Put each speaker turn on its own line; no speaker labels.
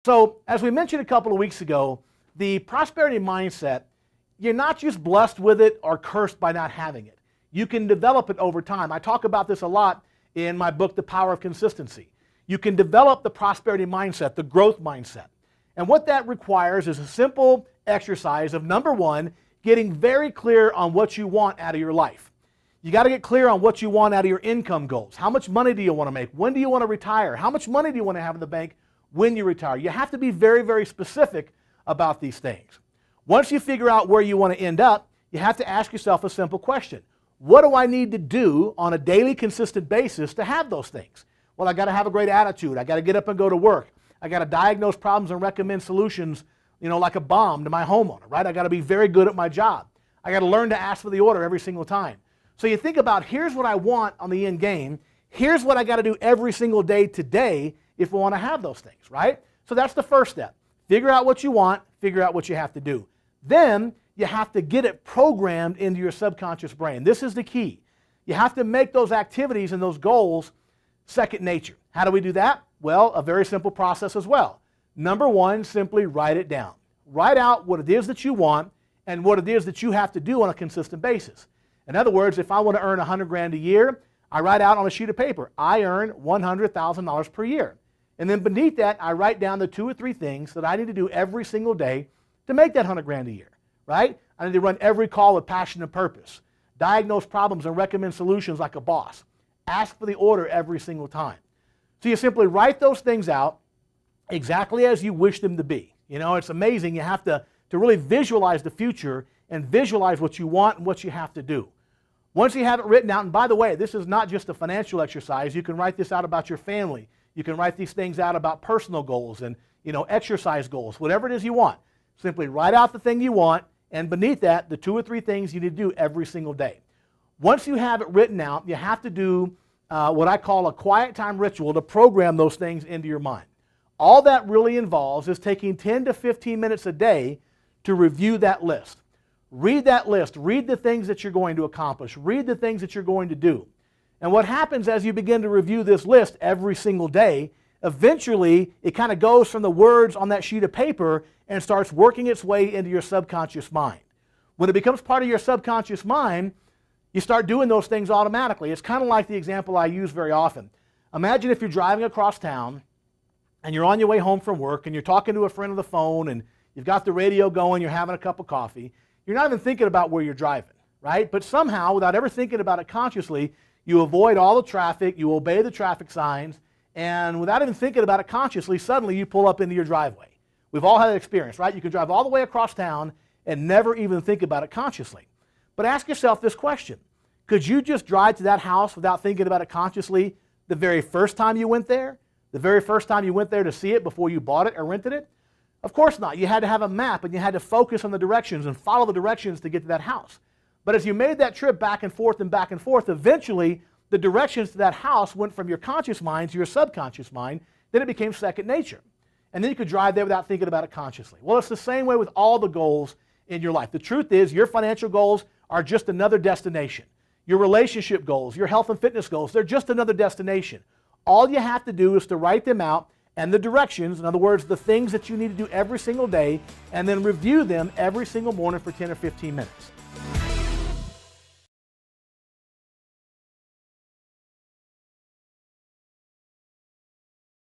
So, as we mentioned a couple of weeks ago, the prosperity mindset, you're not just blessed with it or cursed by not having it. You can develop it over time. I talk about this a lot in my book, The Power of Consistency. You can develop the prosperity mindset, the growth mindset. And what that requires is a simple exercise of, number one, getting very clear on what you want out of your life. You got to get clear on what you want out of your income goals. How much money do you want to make? When do you want to retire? How much money do you want to have in the bank when you retire? You have to be very, very specific about these things. Once you figure out where you want to end up, you have to ask yourself a simple question. What do I need to do on a daily, consistent basis to have those things? Well, I got to have a great attitude. I got to get up and go to work. I got to diagnose problems and recommend solutions, like a bomb to my homeowner, right? I got to be very good at my job. I got to learn to ask for the order every single time. So you think about, here's what I want on the end game. Here's what I got to do every single day today if we want to have those things, right? So that's the first step. Figure out what you want, figure out what you have to do. Then you have to get it programmed into your subconscious brain. This is the key. You have to make those activities and those goals second nature. How do we do that? Well, a very simple process as well. Number one, simply write it down. Write out what it is that you want and what it is that you have to do on a consistent basis. In other words, if I want to earn $100,000 a year, I write out on a sheet of paper, I earn $100,000 per year. And then beneath that, I write down the 2 or 3 things that I need to do every single day to make that $100,000 a year, right? I need to run every call with passion and purpose, diagnose problems and recommend solutions like a boss, ask for the order every single time. So you simply write those things out exactly as you wish them to be. It's amazing. You have to really visualize the future and visualize what you want and what you have to do. Once you have it written out, and by the way, this is not just a financial exercise. You can write this out about your family. You can write these things out about personal goals and exercise goals, whatever it is you want. Simply write out the thing you want, and beneath that, the 2 or 3 things you need to do every single day. Once you have it written out, you have to do what I call a quiet time ritual to program those things into your mind. All that really involves is taking 10 to 15 minutes a day to review that list. Read that list. Read the things that you're going to accomplish. Read the things that you're going to do. And what happens as you begin to review this list every single day, eventually it kind of goes from the words on that sheet of paper and starts working its way into your subconscious mind. When it becomes part of your subconscious mind, you start doing those things automatically. It's kind of like the example I use very often. Imagine if you're driving across town and you're on your way home from work and you're talking to a friend on the phone and you've got the radio going, you're having a cup of coffee. You're not even thinking about where you're driving, right? But somehow, without ever thinking about it consciously, you avoid all the traffic, you obey the traffic signs, and without even thinking about it consciously, suddenly you pull up into your driveway. We've all had that experience, right? You can drive all the way across town and never even think about it consciously. But ask yourself this question. Could you just drive to that house without thinking about it consciously the very first time you went there? The very first time you went there to see it before you bought it or rented it? Of course not. You had to have a map and you had to focus on the directions and follow the directions to get to that house. But as you made that trip back and forth, eventually the directions to that house went from your conscious mind to your subconscious mind. Then it became second nature. And then you could drive there without thinking about it consciously. Well, it's the same way with all the goals in your life. The truth is your financial goals are just another destination. Your relationship goals, your health and fitness goals, they're just another destination. All you have to do is to write them out and the directions, in other words, the things that you need to do every single day, and then review them every single morning for 10 or 15 minutes.